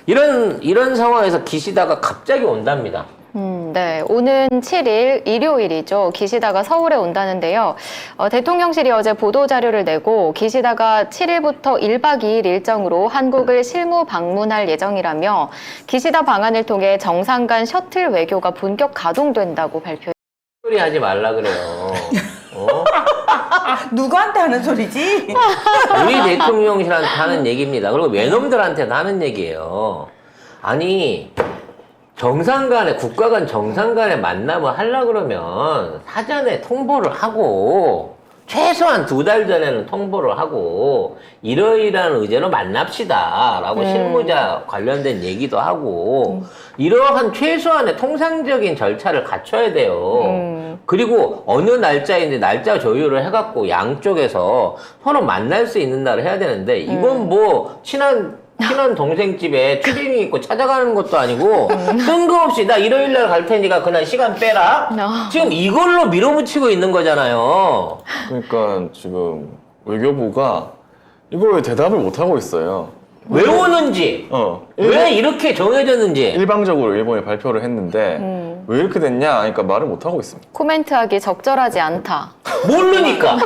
이런 상황에서 기시다가 갑자기 온답니다. 네. 오는 7일 일요일이죠. 기시다가 서울에 온다는데요. 대통령실이 어제 보도자료를 내고 기시다가 7일부터 1박 2일 일정으로 한국을 실무 방문할 예정이라며 기시다 방안을 통해 정상 간 셔틀 외교가 본격 가동된다고 발표했습니다. 소리 하지 말라 그래요. 누구한테 하는 소리지? 우리 대통령실한테 하는 얘기입니다. 그리고 외놈들한테도 하는 얘기예요. 아니 정상 간에 국가 간 정상 간에 만남을 하려고 그러면 사전에 통보를 하고 최소한 2달 전에는 통보를 하고 이러이러한 의제로 만납시다 라고 실무자 관련된 얘기도 하고 이러한 최소한의 통상적인 절차를 갖춰야 돼요. 그리고 어느 날짜인지 날짜 조율을 해갖고 양쪽에서 서로 만날 수 있는 날을 해야 되는데 이건 뭐 친한 동생 집에 추리닝 입고 찾아가는 것도 아니고 뜬금없이 나 일요일 날 갈 테니까 그날 시간 빼라. 지금 이걸로 밀어붙이고 있는 거잖아요. 그러니까 지금 외교부가 이걸 대답을 못 하고 있어요. 왜 오는지, 왜 이렇게 정해졌는지. 일방적으로 일본이 발표를 했는데 왜 이렇게 됐냐 하니까 말을 못 하고 있습니다. 코멘트하기 적절하지 않다. 모르니까.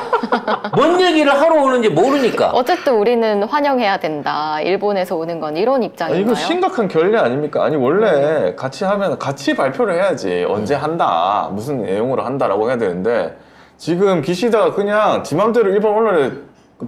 뭔 얘기를 하러 오는지 모르니까. 어쨌든 우리는 환영해야 된다. 일본에서 오는 건 이런 입장인가요? 이거 심각한 결례 아닙니까? 아니 원래 같이 하면 같이 발표를 해야지. 언제 한다, 무슨 내용으로 한다라고 해야 되는데 지금 기시다가 그냥 지 맘대로 일본 언론에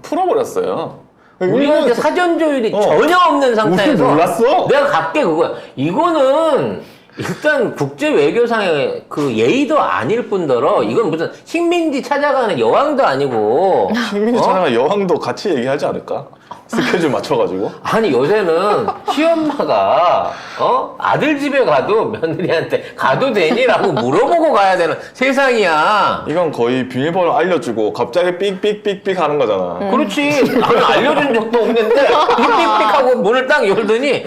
풀어버렸어요. 우리한테 사전 조율이 전혀 없는 상태에서 우리 몰랐어? 내가 갈게 그거야. 이거는 일단 국제 외교상의 그 예의도 아닐 뿐더러 이건 무슨 식민지 찾아가는 여왕도 아니고 식민지 찾아가 여왕도 같이 얘기하지 않을까? 스케줄 맞춰가지고. 아니 요새는 시엄마가 아들 집에 가도 며느리한테 가도 되니라고 물어보고 가야 되는 세상이야. 이건 거의 비밀번호 알려주고 갑자기 삑삑삑삑 하는 거잖아. 그렇지. 나는 알려준 적도 없는데 삑삑삑하고 문을 딱 열더니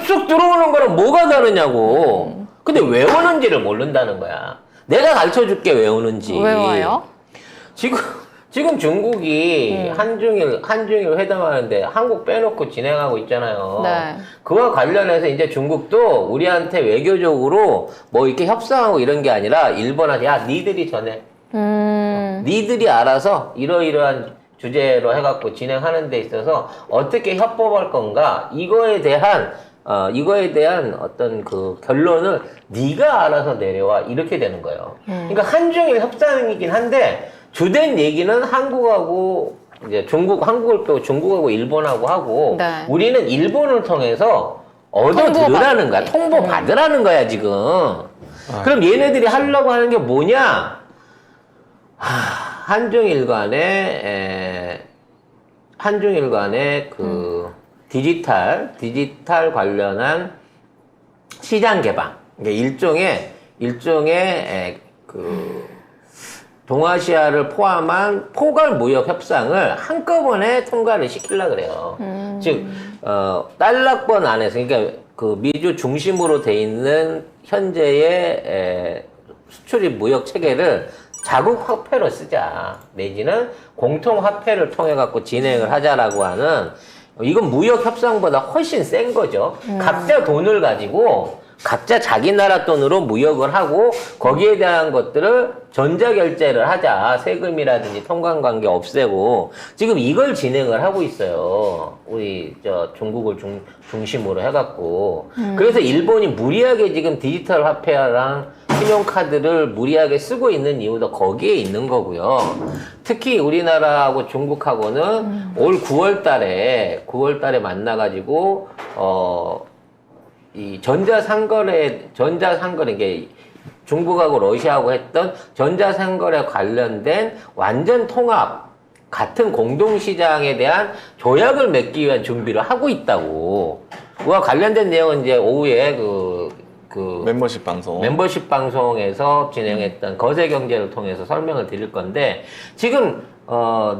쑥 들어오는 거랑 뭐가 다르냐고. 근데 왜 오는지를 모른다는 거야. 내가 가르쳐줄게 왜 오는지. 왜 와요? 지금 중국이 한중일 회담하는데 한국 빼놓고 진행하고 있잖아요. 네. 그와 관련해서 이제 중국도 우리한테 외교적으로 뭐 이렇게 협상하고 이런 게 아니라 일본한테 야 니들이 전해. 니들이 알아서 이러이러한 주제로 해갖고 진행하는 데 있어서 어떻게 협법할 건가 이거에 대한 어떤 그 결론을 네가 알아서 내려와 이렇게 되는 거예요. 그러니까 한중일 협상이긴 한데 주된 얘기는 한국하고 이제 한국을 빼고 중국하고 일본하고 하고 네. 우리는 일본을 통해서 얻어 들으라는 거야. 통보 받으라는 거야 지금. 그럼 얘네들이 하려고 하는 게 뭐냐? 한중일 간의 그 디지털 관련한 시장 개방. 그러니까 일종의 그 동아시아를 포함한 포괄 무역 협상을 한꺼번에 통과를 시키려고 그래요. 즉, 달러권 안에서, 그러니까 그 미주 중심으로 돼 있는 현재의 수출입 무역 체계를 자국 화폐로 쓰자. 내지는 공통 화폐를 통해 갖고 진행을 하자라고 하는 이건 무역 협상보다 훨씬 센 거죠. 각자 돈을 가지고 각자 자기 나라 돈으로 무역을 하고 거기에 대한 것들을 전자결제를 하자. 세금이라든지 통관관계 없애고 지금 이걸 진행을 하고 있어요. 우리 중국을 중심으로 해갖고 그래서 일본이 무리하게 지금 디지털 화폐랑 신용카드를 무리하게 쓰고 있는 이유도 거기에 있는 거고요. 특히 우리나라하고 중국하고는 올 9월 달에 만나가지고 이 전자상거래 이게 중국하고 러시아하고 했던 전자상거래 관련된 완전 통합 같은 공동시장에 대한 조약을 맺기 위한 준비를 하고 있다고. 그와 관련된 내용은 이제 오후에 멤버십 방송에서 진행했던 거세 경제를 통해서 설명을 드릴 건데 지금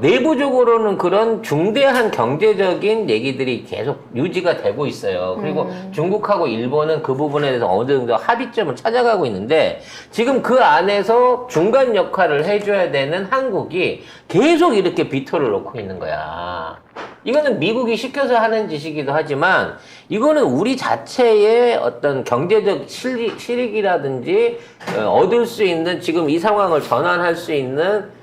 내부적으로는 그런 중대한 경제적인 얘기들이 계속 유지가 되고 있어요. 그리고 중국하고 일본은 그 부분에 대해서 어느 정도 합의점을 찾아가고 있는데 지금 그 안에서 중간 역할을 해줘야 되는 한국이 계속 이렇게 비토를 놓고 있는 거야. 이거는 미국이 시켜서 하는 짓이기도 하지만 이거는 우리 자체의 어떤 경제적 실익이라든지 얻을 수 있는 지금 이 상황을 전환할 수 있는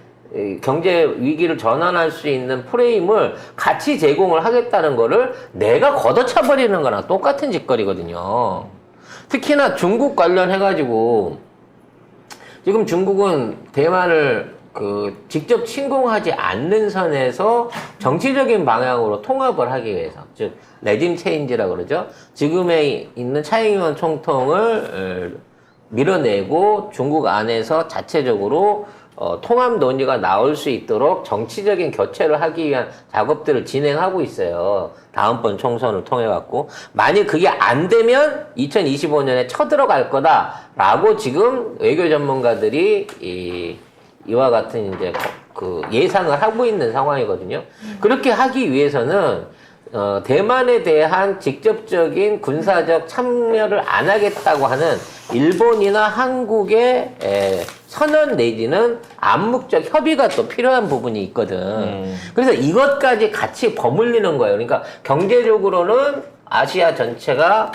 경제 위기를 전환할 수 있는 프레임을 같이 제공을 하겠다는 거를 내가 걷어차버리는 거랑 똑같은 짓거리거든요. 특히나 중국 관련해가지고 지금 중국은 대만을 직접 침공하지 않는 선에서 정치적인 방향으로 통합을 하기 위해서, 즉 레짐 체인지라고 그러죠. 지금에 있는 차이잉원 총통을 밀어내고 중국 안에서 자체적으로 통합 논의가 나올 수 있도록 정치적인 교체를 하기 위한 작업들을 진행하고 있어요. 다음번 총선을 통해 갖고 만약 그게 안 되면 2025년에 쳐들어갈 거다라고 지금 외교 전문가들이 이와 같은 이제 예상을 하고 있는 상황이거든요. 그렇게 하기 위해서는 대만에 대한 직접적인 군사적 참여를 안 하겠다고 하는 일본이나 한국의 선언 내지는 암묵적 협의가 또 필요한 부분이 있거든. 그래서 이것까지 같이 버물리는 거예요. 그러니까 경제적으로는 아시아 전체가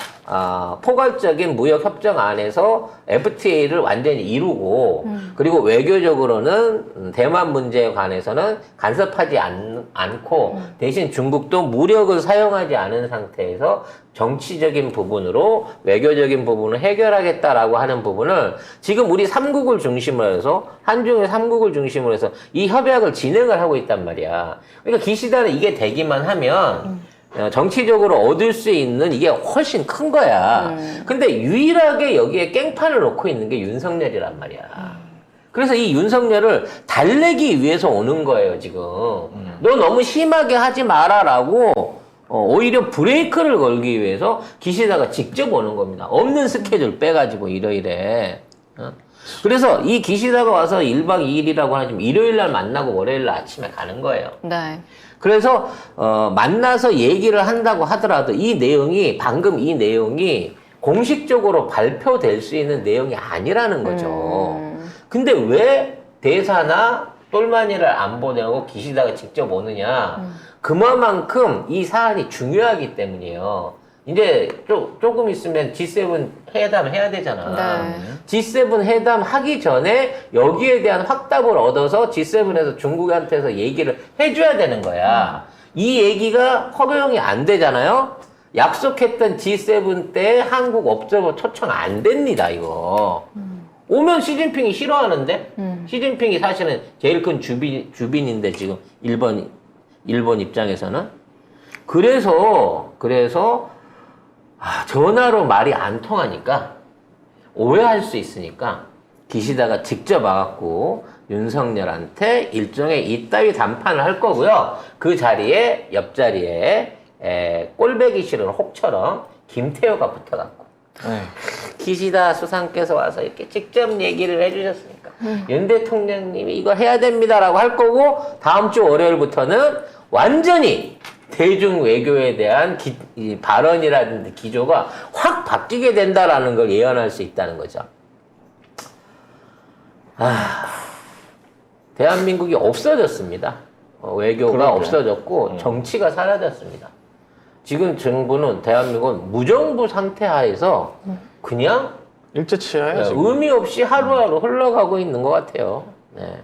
포괄적인 무역 협정 안에서 FTA를 완전히 이루고 그리고 외교적으로는 대만 문제에 관해서는 간섭하지 않고 대신 중국도 무력을 사용하지 않은 상태에서 정치적인 부분으로 외교적인 부분을 해결하겠다라고 하는 부분을 지금 우리 3국을 중심으로 해서 한중일 3국을 중심으로 해서 이 협약을 진행을 하고 있단 말이야. 그러니까 기시다는 이게 되기만 하면 정치적으로 얻을 수 있는 이게 훨씬 큰 거야. 근데 유일하게 여기에 깽판을 놓고 있는 게 윤석열이란 말이야. 그래서 이 윤석열을 달래기 위해서 오는 거예요, 지금. 너 너무 심하게 하지 마라라고 오히려 브레이크를 걸기 위해서 기시다가 직접 오는 겁니다. 없는 스케줄 빼가지고 이러이래. 그래서 이 기시다가 와서 1박 2일이라고 하지만 일요일 날 만나고 월요일 날 아침에 가는 거예요. 네. 그래서 만나서 얘기를 한다고 하더라도 방금 이 내용이 공식적으로 발표될 수 있는 내용이 아니라는 거죠. 근데 왜 대사나 똘마니를 안 보내고 기시다가 직접 오느냐? 그만큼 이 사안이 중요하기 때문이에요. 이제 조금 있으면 G7 회담 해야 되잖아. 네. G7 회담 하기 전에 여기에 대한 확답을 얻어서 G7에서 중국한테서 얘기를 해줘야 되는 거야. 이 얘기가 허용이 안 되잖아요. 약속했던 G7 때 한국 업저버 초청 안 됩니다, 이거. 오면 시진핑이 싫어하는데? 시진핑이 사실은 제일 큰 주빈인데, 지금 일본 입장에서는. 그래서, 전화로 말이 안 통하니까, 오해할 수 있으니까, 기시다가 직접 와갖고, 윤석열한테 일종의 이따위 담판을 할 거고요. 그 자리에, 옆자리에, 꼴배기 싫은 혹처럼 김태호가 붙어갖고, 기시다 수상께서 와서 이렇게 직접 얘기를 해주셨으니까 윤 대통령님이 이거 해야 됩니다라고 할 거고 다음 주 월요일부터는 완전히 대중 외교에 대한 이 발언이라든지 기조가 확 바뀌게 된다라는 걸 예언할 수 있다는 거죠. 대한민국이 없어졌습니다. 외교가 그러게. 없어졌고 정치가 사라졌습니다. 지금 정부는 대한민국은 무정부 상태 하에서 그냥 일제치하야 지금. 의미 없이 하루하루 흘러가고 있는 것 같아요. 네.